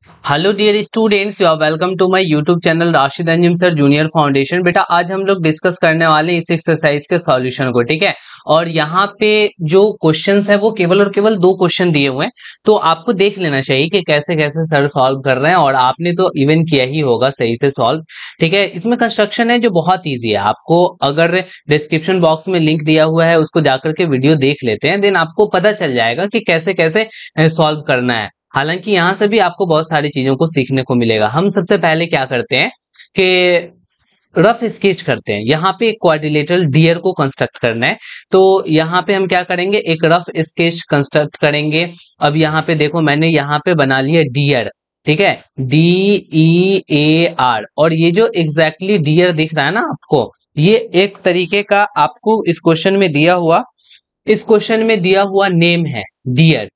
Hello dear students, you are welcome to my YouTube channel Rashid Anjum sir junior foundation. बेटा आज हम लोग discuss करने वाले हैं इस एक्सरसाइज के सॉल्यूशन को, ठीक है। और यहाँ पे जो क्वेश्चंस है वो केवल और केवल दो क्वेश्चन दिए हुए हैं, तो आपको देख लेना चाहिए कि कैसे कैसे सर सॉल्व कर रहे हैं। और आपने तो इवन किया ही होगा सही से सॉल्व, ठीक है। इसमें कंस्ट्रक्शन है जो बहुत ईजी है। आपको अगर डिस्क्रिप्शन बॉक्स में लिंक दिया हुआ है उसको जाकर के वीडियो देख लेते हैं, देन आपको पता चल जाएगा कि कैसे कैसे सॉल्व करना है। हालांकि यहाँ से भी आपको बहुत सारी चीजों को सीखने को मिलेगा। हम सबसे पहले क्या करते हैं कि रफ स्केच करते हैं। यहाँ पे एक क्वाड्रिलेटरल डियर को कंस्ट्रक्ट करना है, तो यहाँ पे हम क्या करेंगे, एक रफ स्केच कंस्ट्रक्ट करेंगे। अब यहाँ पे देखो मैंने यहाँ पे बना लिया डियर, ठीक है, DEAR। और ये जो एग्जैक्टली डियर दिख रहा है ना आपको, ये एक तरीके का आपको इस क्वेश्चन में दिया हुआ नेम है डियर।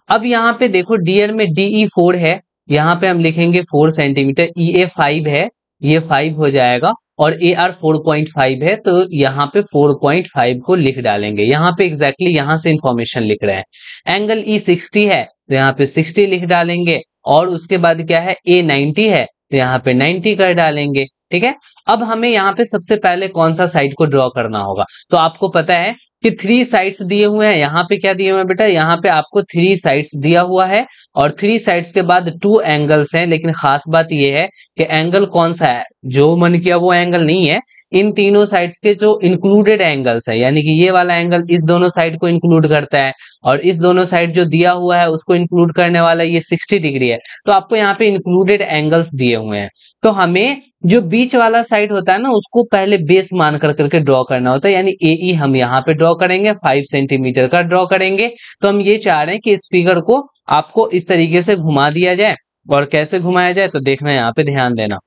अब यहाँ पे देखो डियर में DE4 है, यहाँ पे हम लिखेंगे 4 सेंटीमीटर। EA5 है, ये 5 हो जाएगा। और AR 4.5 है, तो यहाँ पे 4.5 को लिख डालेंगे। यहाँ पे एग्जैक्टली यहाँ से इंफॉर्मेशन लिख रहे हैं। एंगल E60 है, तो यहाँ पे 60 लिख डालेंगे। और उसके बाद क्या है, A90 है, तो यहाँ पे 90 कर डालेंगे, ठीक है। अब हमें यहाँ पे सबसे पहले कौन सा साइड को ड्रॉ करना होगा, तो आपको पता है कि 3 साइड्स दिए हुए हैं। यहाँ पे क्या दिए हुए हैं बेटा, यहाँ पे आपको 3 साइड्स दिया हुआ है। और 3 साइड्स के बाद 2 एंगल्स हैं। लेकिन खास बात यह है कि एंगल कौन सा है, जो मन किया वो एंगल नहीं है। इन तीनों साइड्स के जो इंक्लूडेड एंगल्स है, यानी कि ये वाला एंगल इस दोनों साइड को इंक्लूड करता है, और इस दोनों साइड जो दिया हुआ है उसको इंक्लूड करने वाला ये 60 डिग्री है। तो आपको यहाँ पे इंक्लूडेड एंगल्स दिए हुए हैं। तो हमें जो बीच वाला साइड होता है ना, उसको पहले बेस मान कर करके ड्रॉ करना होता है। यानी AE हम यहाँ पे ड्रॉ करेंगे, 5 सेंटीमीटर का ड्रॉ करेंगे। तो हम ये चाह रहे हैं कि इस फिगर को आपको इस तरीके से घुमा दिया जाए। और कैसे घुमाया जाए तो देखना, यहाँ पे ध्यान देना।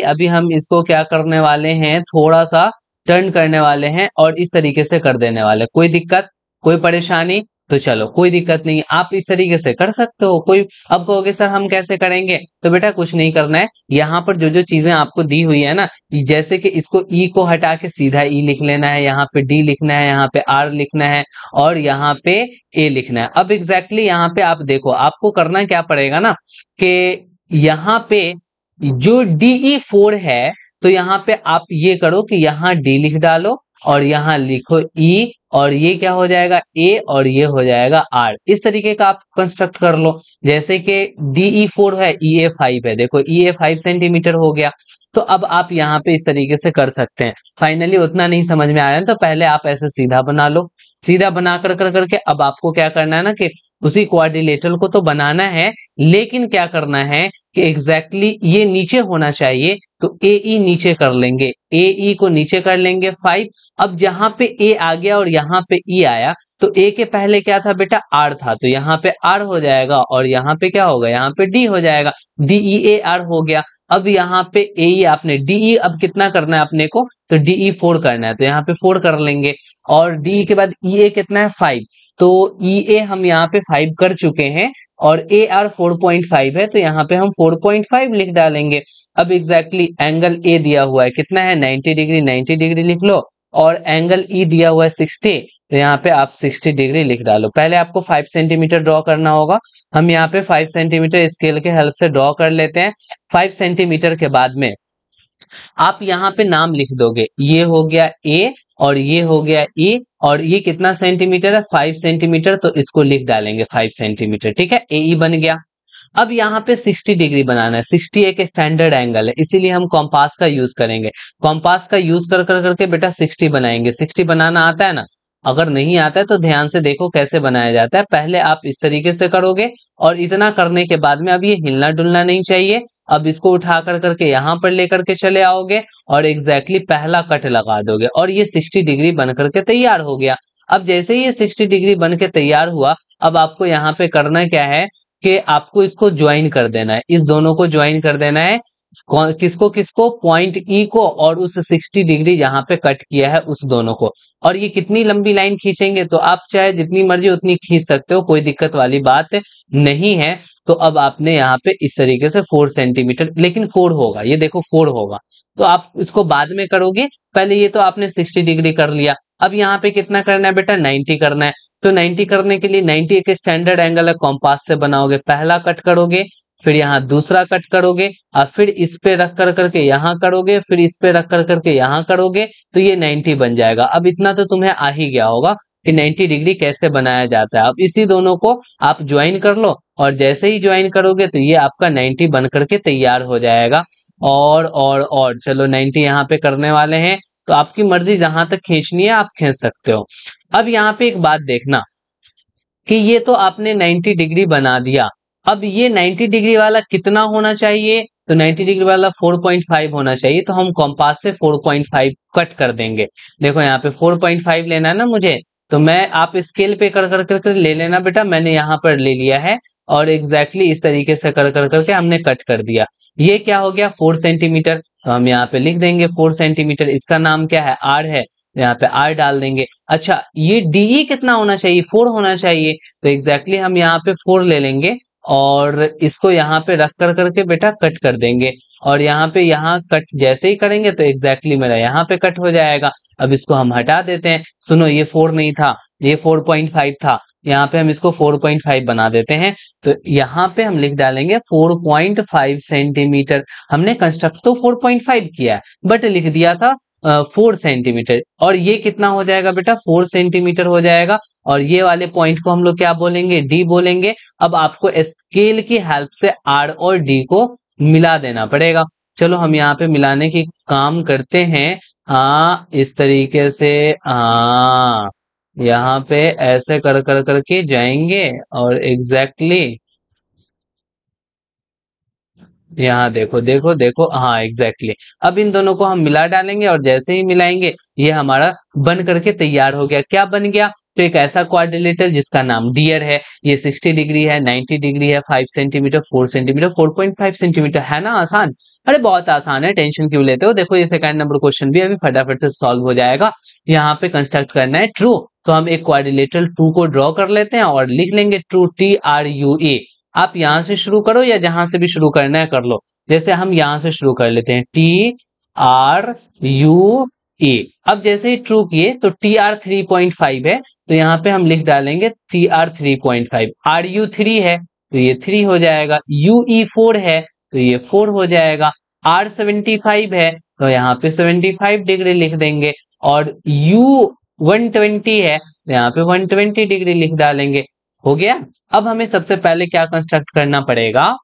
अभी हम इसको क्या करने वाले हैं, थोड़ा सा टर्न करने वाले हैं और इस तरीके से कर देने वाले। कोई दिक्कत, कोई परेशानी? तो चलो कोई दिक्कत नहीं, आप इस तरीके से कर सकते हो। कोई अब कहोगे सर हम कैसे करेंगे, तो बेटा कुछ नहीं करना है। यहाँ पर जो जो चीजें आपको दी हुई है ना, जैसे कि इसको E को हटा के सीधा E लिख लेना है, यहाँ पे D लिखना है, यहाँ पे R लिखना है, और यहाँ पे A लिखना है। अब एग्जैक्टली यहाँ पे आप देखो, आपको करना क्या पड़ेगा ना, कि यहाँ पे जो DE4 है, तो यहाँ पे आप ये करो कि यहाँ D लिख डालो और यहाँ लिखो E, और ये क्या हो जाएगा A, और ये हो जाएगा R। इस तरीके का आप कंस्ट्रक्ट कर लो। जैसे कि DE4 है, EA5 है, देखो EA 5 सेंटीमीटर हो गया। तो अब आप यहाँ पे इस तरीके से कर सकते हैं। फाइनली उतना नहीं समझ में आया तो पहले आप ऐसे सीधा बना लो। सीधा बना कर करके अब आपको क्या करना है ना, कि उसी क्वाड्रिलेटरल को तो बनाना है, लेकिन क्या करना है कि एग्जैक्टली ये नीचे होना चाहिए। तो AE नीचे कर लेंगे, AE को नीचे कर लेंगे 5। अब जहां पे A आ गया और यहाँ पे E आया, तो A के पहले क्या था बेटा, R था, तो यहाँ पे R हो जाएगा। और यहाँ पे क्या होगा, यहाँ पे D हो जाएगा, DEAR हो गया। अब यहाँ पे AE आपने DE अब कितना करना है अपने को, तो DE4 करना है, तो यहाँ पे 4 कर लेंगे। और DE के बाद EA कितना है, 5। तो EA हम यहाँ पे 5 कर चुके हैं, और AR 4.5 है, तो यहाँ पे हम 4.5 लिख डालेंगे। अब एग्जैक्टली एंगल A दिया हुआ है कितना है, 90 डिग्री, 90 डिग्री लिख लो। और एंगल E दिया हुआ है 60, तो यहाँ पे आप 60 डिग्री लिख डालो। पहले आपको 5 सेंटीमीटर ड्रॉ करना होगा। हम यहाँ पे 5 सेंटीमीटर स्केल के हेल्प से ड्रॉ कर लेते हैं। 5 सेंटीमीटर के बाद में आप यहाँ पे नाम लिख दोगे, ये हो गया A और ये हो गया E, और ये कितना सेंटीमीटर है, 5 सेंटीमीटर, तो इसको लिख डालेंगे 5 सेंटीमीटर, ठीक है। AE बन गया। अब यहाँ पे 60 डिग्री बनाना है। 60 एक स्टैंडर्ड एंगल है, इसीलिए हम कॉम्पास का यूज करेंगे। कॉम्पास का यूज कर कर करके बेटा 60 बनाएंगे। 60 बनाना आता है ना, अगर नहीं आता है तो ध्यान से देखो कैसे बनाया जाता है। पहले आप इस तरीके से करोगे, और इतना करने के बाद में अब ये हिलना डुलना नहीं चाहिए। अब इसको उठा कर करके यहाँ पर लेकर के चले आओगे, और एग्जैक्टली पहला कट लगा दोगे, और ये 60 डिग्री बन करके तैयार हो गया। अब जैसे ही ये 60 डिग्री बन के तैयार हुआ, अब आपको यहाँ पे करना क्या है कि आपको इसको ज्वाइन कर देना है, इस दोनों को ज्वाइन कर देना है। किसको किसको, पॉइंट E को, और उस 60 डिग्री जहां पे कट किया है उस दोनों को। और ये कितनी लंबी लाइन खींचेंगे, तो आप चाहे जितनी मर्जी उतनी खींच सकते हो, कोई दिक्कत वाली बात नहीं है। तो अब आपने यहाँ पे इस तरीके से 4 सेंटीमीटर, लेकिन 4 होगा, ये देखो 4 होगा। तो आप इसको बाद में करोगे, पहले ये तो आपने 60 डिग्री कर लिया। अब यहाँ पे कितना करना है बेटा, 90 करना है। तो 90 करने के लिए 90 एक स्टैंडर्ड एंगल है, कॉम्पास से बनाओगे, पहला कट करोगे, फिर यहाँ दूसरा कट करोगे, और फिर इस पे रख कर करके यहाँ करोगे, फिर इस पे रख कर करके यहाँ करोगे, तो ये 90 बन जाएगा। अब इतना तो तुम्हें आ ही गया होगा कि 90 डिग्री कैसे बनाया जाता है। अब इसी दोनों को आप ज्वाइन कर लो, और जैसे ही ज्वाइन करोगे तो ये आपका 90 बन करके तैयार हो जाएगा। और चलो 90 यहाँ पे करने वाले हैं, तो आपकी मर्जी जहां तक खींचनी है आप खींच सकते हो। अब यहाँ पे एक बात देखना कि ये तो आपने 90 डिग्री बना दिया, अब ये 90 डिग्री वाला कितना होना चाहिए, तो 90 डिग्री वाला 4.5 होना चाहिए, तो हम कॉम्पास से 4.5 कट कर देंगे। देखो यहाँ पे 4.5 लेना है ना मुझे, तो मैं, आप स्केल पे कर कर कर कर ले लेना बेटा, मैंने यहाँ पर ले लिया है, और एग्जैक्टली इस तरीके से कर कर करके हमने कट कर दिया। ये क्या हो गया, 4 सेंटीमीटर, तो हम यहाँ पे लिख देंगे 4 सेंटीमीटर, इसका नाम क्या है, आर है, यहाँ पे आर डाल देंगे। अच्छा, ये डीई कितना होना चाहिए, 4 होना चाहिए, तो एग्जैक्टली हम यहाँ पे 4 ले लेंगे, और इसको यहाँ पे रख कर करके बेटा कट कर देंगे, और यहाँ पे यहाँ कट जैसे ही करेंगे तो एग्जैक्टली मेरा यहाँ पे कट हो जाएगा। अब इसको हम हटा देते हैं, सुनो ये 4 नहीं था, ये 4.5 था, यहाँ पे हम इसको 4.5 बना देते हैं, तो यहाँ पे हम लिख डालेंगे 4.5 सेंटीमीटर। हमने कंस्ट्रक्ट तो 4.5 किया है, बट लिख दिया था 4 सेंटीमीटर, और ये कितना हो जाएगा बेटा, 4 सेंटीमीटर हो जाएगा, और ये वाले पॉइंट को हम लोग क्या बोलेंगे, डी बोलेंगे। अब आपको स्केल की हेल्प से आर और डी को मिला देना पड़ेगा। चलो हम यहाँ पे मिलाने की काम करते हैं। हाँ, इस तरीके से, हाँ, यहाँ पे ऐसे कर कर करके जाएंगे, और एग्जैक्टली यहाँ देखो देखो देखो, हाँ एग्जैक्टली। अब इन दोनों को हम मिला डालेंगे, और जैसे ही मिलाएंगे ये हमारा बन करके तैयार हो गया। क्या बन गया, तो एक ऐसा क्वाड्रिलेटरल जिसका नाम डियर है, ये 60 डिग्री है, 90 डिग्री है, 5 सेंटीमीटर, 4 सेंटीमीटर, 4.5 सेंटीमीटर, है ना आसान। अरे बहुत आसान है, टेंशन क्यों लेते हो। देखो ये सेकंड नंबर क्वेश्चन भी अभी फटाफट से सॉल्व हो जाएगा। यहाँ पे कंस्ट्रक्ट करना है ट्रू, तो हम एक क्वाड्रिलेटरल ट्रू को ड्रॉ कर लेते हैं, और लिख लेंगे ट्रू, TRUE। आप यहां से शुरू करो या जहां से भी शुरू करना है कर लो। जैसे हम यहां से शुरू कर लेते हैं, TRUE। अब जैसे ही ट्रू किए तो TR 3.5 है, तो यहाँ पे हम लिख डालेंगे TR 3.5। RU 3 है, तो ये 3 हो जाएगा। UE 4 है, तो ये 4 हो जाएगा। R 75 है, तो यहाँ पे 75 डिग्री लिख देंगे, और U 120 है, तो यहाँ पे 120 डिग्री लिख डालेंगे। हो गया। अब हमें सबसे पहले क्या कंस्ट्रक्ट करना पड़ेगा,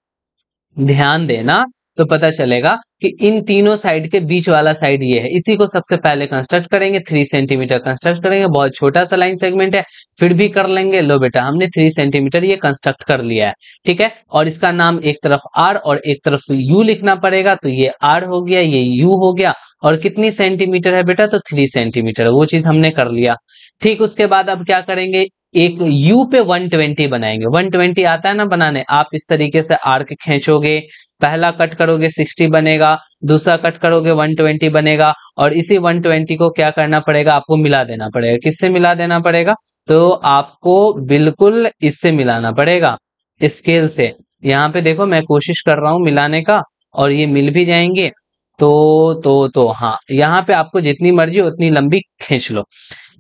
ध्यान देना, तो पता चलेगा कि इन तीनों साइड के बीच वाला साइड ये है, इसी को सबसे पहले कंस्ट्रक्ट करेंगे। 3 सेंटीमीटर कंस्ट्रक्ट करेंगे, बहुत छोटा सा लाइन सेगमेंट है, फिर भी कर लेंगे। लो बेटा, हमने 3 सेंटीमीटर ये कंस्ट्रक्ट कर लिया है, ठीक है। और इसका नाम एक तरफ आर और एक तरफ यू लिखना पड़ेगा, तो ये आर हो गया, ये यू हो गया। और कितनी सेंटीमीटर है बेटा, तो 3 सेंटीमीटर, वो चीज हमने कर लिया। ठीक, उसके बाद अब क्या करेंगे, एक यू पे 120 बनाएंगे। 120 आता है ना बनाने, आप इस तरीके से आर्क खींचोगे, पहला कट करोगे 60 बनेगा, दूसरा कट करोगे 120 बनेगा, और इसी 120 को क्या करना पड़ेगा, आपको मिला देना पड़ेगा। किससे मिला देना पड़ेगा, तो आपको बिल्कुल इससे मिलाना पड़ेगा, स्केल से। यहाँ पे देखो मैं कोशिश कर रहा हूँ मिलाने का, और ये मिल भी जाएंगे। तो हाँ, यहाँ पे आपको जितनी मर्जी उतनी लंबी खींच लो।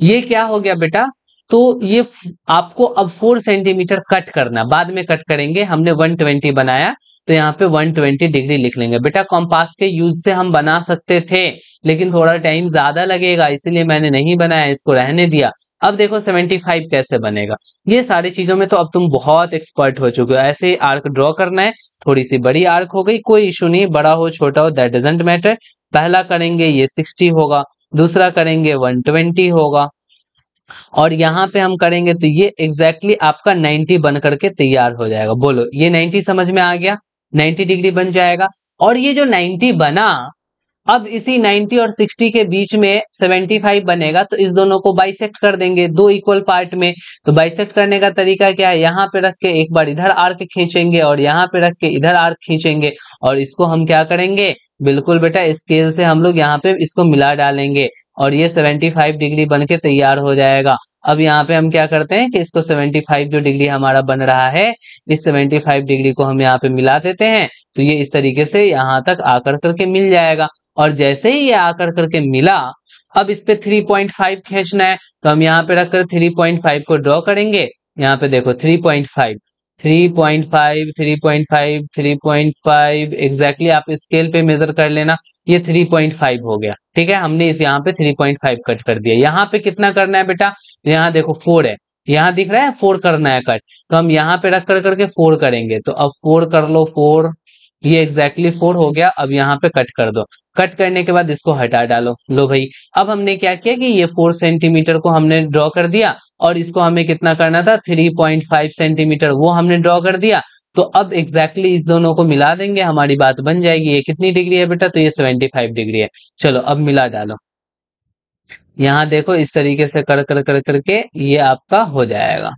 ये क्या हो गया बेटा, तो ये आपको अब 4 सेंटीमीटर कट करना, बाद में कट करेंगे। हमने 120 बनाया, तो यहाँ पे 120 डिग्री लिख लेंगे। बेटा कॉम्पास के यूज से हम बना सकते थे, लेकिन थोड़ा टाइम ज्यादा लगेगा, इसीलिए मैंने नहीं बनाया, इसको रहने दिया। अब देखो 75 कैसे बनेगा। ये सारी चीजों में तो अब तुम बहुत एक्सपर्ट हो चुके हो। ऐसे आर्क ड्रॉ करना है, थोड़ी सी बड़ी आर्क हो गई, कोई इशू नहीं, बड़ा हो छोटा हो दैट डजंट मैटर। पहला करेंगे ये 60 होगा, दूसरा करेंगे 120 होगा, और यहाँ पे हम करेंगे तो ये एग्जैक्टली आपका 90 बन करके तैयार हो जाएगा। बोलो ये 90 समझ में आ गया, 90 डिग्री बन जाएगा। और ये जो 90 बना, अब इसी 90 और 60 के बीच में 75 बनेगा, तो इस दोनों को बाइसेक्ट कर देंगे दो इक्वल पार्ट में। तो बाइसेक्ट करने का तरीका क्या है, यहाँ पे रख के एक बार इधर आर्क खींचेंगे, और यहाँ पे रख के इधर आर्क खींचेंगे, और इसको हम क्या करेंगे, बिल्कुल बेटा स्केल से हम लोग यहाँ पे इसको मिला डालेंगे, और ये 75 डिग्री बन के तैयार हो जाएगा। अब यहाँ पे हम क्या करते हैं कि इसको 75 जो डिग्री हमारा बन रहा है, इस 75 डिग्री को हम यहाँ पे मिला देते हैं, तो ये इस तरीके से यहाँ तक आकर करके मिल जाएगा। और जैसे ही ये आकर करके मिला, अब इस पे 3.5 खींचना है, तो हम यहाँ पे रखकर 3.5 को ड्रॉ करेंगे। यहाँ पे देखो 3.5 3.5 3.5 3.5 एग्जैक्टली आप स्केल पे मेजर कर लेना, ये 3.5 हो गया। ठीक है, हमने इस यहाँ पे 3.5 कट कर दिया। यहाँ पे कितना करना है बेटा, यहाँ देखो 4 है, यहाँ दिख रहा है 4 करना है कट, तो हम यहाँ पे रख कर करके 4 करेंगे। तो अब 4 कर लो, 4, ये एग्जैक्टली 4 हो गया। अब यहाँ पे कट कर दो, कट करने के बाद इसको हटा डालो। लो भाई, अब हमने क्या किया कि ये 4 सेंटीमीटर को हमने ड्रॉ कर दिया, और इसको हमें कितना करना था 3.5 सेंटीमीटर, वो हमने ड्रॉ कर दिया। तो अब एग्जैक्टली इस दोनों को मिला देंगे, हमारी बात बन जाएगी। ये कितनी डिग्री है बेटा, तो ये 75 डिग्री है। चलो अब मिला डालो, यहाँ देखो इस तरीके से कर कर कर करके ये आपका हो जाएगा,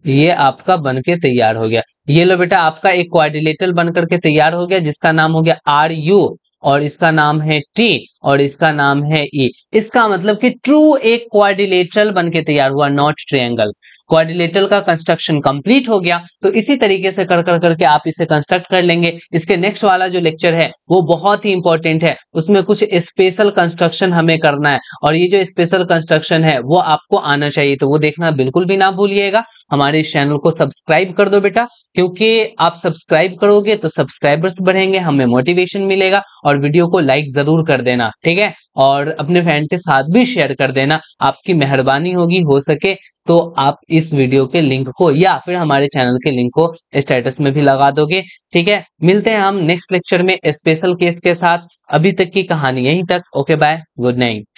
ये आपका बनके तैयार हो गया। ये लो बेटा, आपका एक क्वाड्रिलेटरल बन करके तैयार हो गया, जिसका नाम हो गया आर यू, और इसका नाम है टी, और इसका नाम है ई। इसका मतलब कि ट्रू एक क्वाड्रिलेटरल बन के तैयार हुआ, नॉट ट्रायंगल। क्वाड्रिलेटरल का कंस्ट्रक्शन कंप्लीट हो गया। तो इसी तरीके से कर कर करके आप इसे कंस्ट्रक्ट कर लेंगे। इसके नेक्स्ट वाला जो लेक्चर है वो बहुत ही इंपॉर्टेंट है, उसमें कुछ स्पेशल कंस्ट्रक्शन हमें करना है, और ये जो स्पेशल कंस्ट्रक्शन है वो आपको आना चाहिए, तो वो देखना बिल्कुल भी ना भूलिएगा। हमारे इस चैनल को सब्सक्राइब कर दो बेटा, क्योंकि आप सब्सक्राइब करोगे तो सब्सक्राइबर्स बढ़ेंगे, हमें मोटिवेशन मिलेगा। और वीडियो को लाइक जरूर कर देना, ठीक है, और अपने फ्रेंड के साथ भी शेयर कर देना, आपकी मेहरबानी होगी। हो सके तो आप इस वीडियो के लिंक को या फिर हमारे चैनल के लिंक को स्टेटस में भी लगा दोगे। ठीक है, मिलते हैं हम नेक्स्ट लेक्चर में स्पेशल केस के साथ। अभी तक की कहानी यहीं तक। Okay bye, good night.